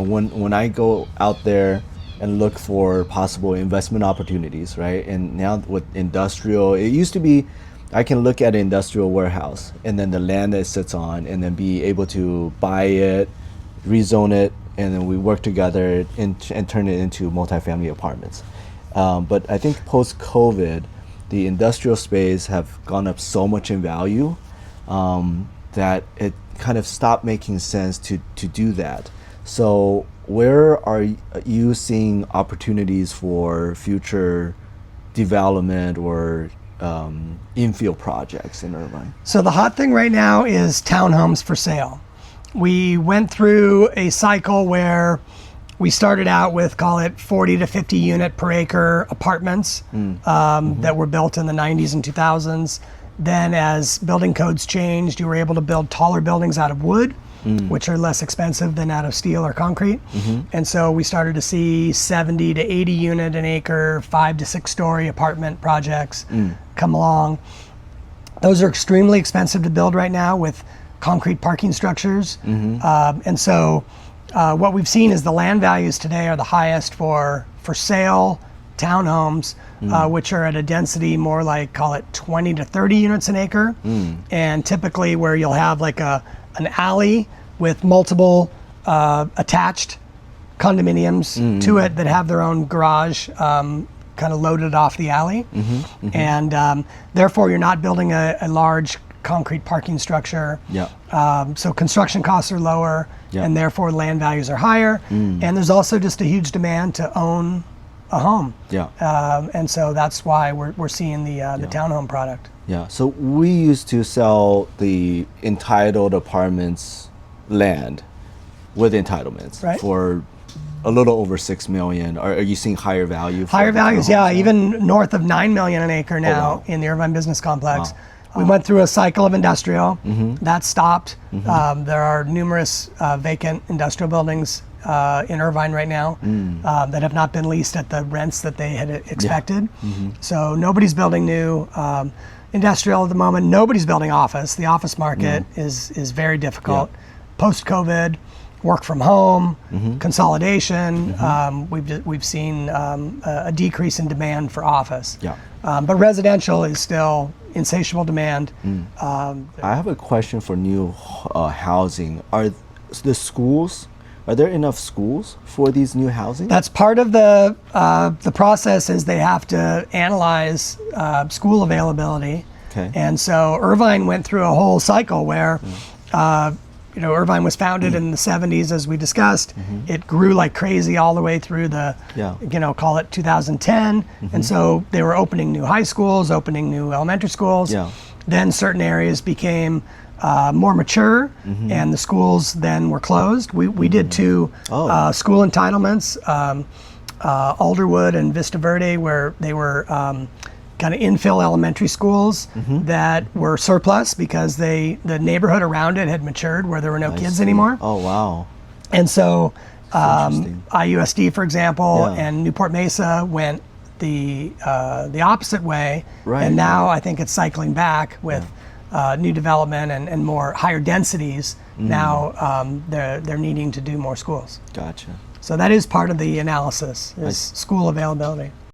when I go out there and look for possible investment opportunities, right? And now with industrial, it used to be I can look at an industrial warehouse and then the land that it sits on, and then be able to buy it, rezone it, and then we work together and turn it into multifamily apartments. But I think post-COVID, the industrial space have gone up so much in value that it kind of stopped making sense to do that. So where are you seeing opportunities for future development or infill projects in Irvine? So the hot thing right now is townhomes for sale. We went through a cycle where we started out with, call it 40 to 50 unit per acre apartments that were built in the 90s and 2000s. Then as building codes changed, you were able to build taller buildings out of wood, which are less expensive than out of steel or concrete. And so we started to see 70 to 80 unit an acre, 5 to 6 story apartment projects come along. Those are extremely expensive to build right now with concrete parking structures. And so what we've seen is the land values today are the highest for sale townhomes, which are at a density more like, call it 20 to 30 units an acre. And typically where you'll have like an alley with multiple attached condominiums to it that have their own garage kind of loaded off the alley. And therefore you're not building a large concrete parking structure. So construction costs are lower, and therefore land values are higher. And there's also just a huge demand to own a home. And so that's why we're seeing the townhome product. So we used to sell the entitled apartments land with entitlements for a little over 6 million. Are you seeing higher value? Higher values, even north of 9 million an acre now in the Irvine Business Complex. We went through a cycle of industrial. That stopped. There are numerous vacant industrial buildings in Irvine right now that have not been leased at the rents that they had expected. So nobody's building new industrial at the moment. Nobody's building office. The office market is very difficult. Post-COVID, work from home, consolidation. We've seen a decrease in demand for office. But residential is still insatiable demand. I have a question for new housing. Are the schools, are there enough schools for these new housing? That's part of the process, is they have to analyze school availability. And so Irvine went through a whole cycle where Irvine was founded in the 70s, as we discussed. It grew like crazy all the way through the, call it 2010. And so they were opening new high schools, opening new elementary schools. Then certain areas became more mature, and the schools then were closed. We did 2 school entitlements, Alderwood and Vista Verde, where they were kind of infill elementary schools that were surplus because the neighborhood around it had matured, where there were no kids anymore. And so IUSD, for example, and Newport Mesa went the opposite way, and now I think it's cycling back with new development and more higher densities. Now they're needing to do more schools. Gotcha. So that is part of the analysis, is school availability.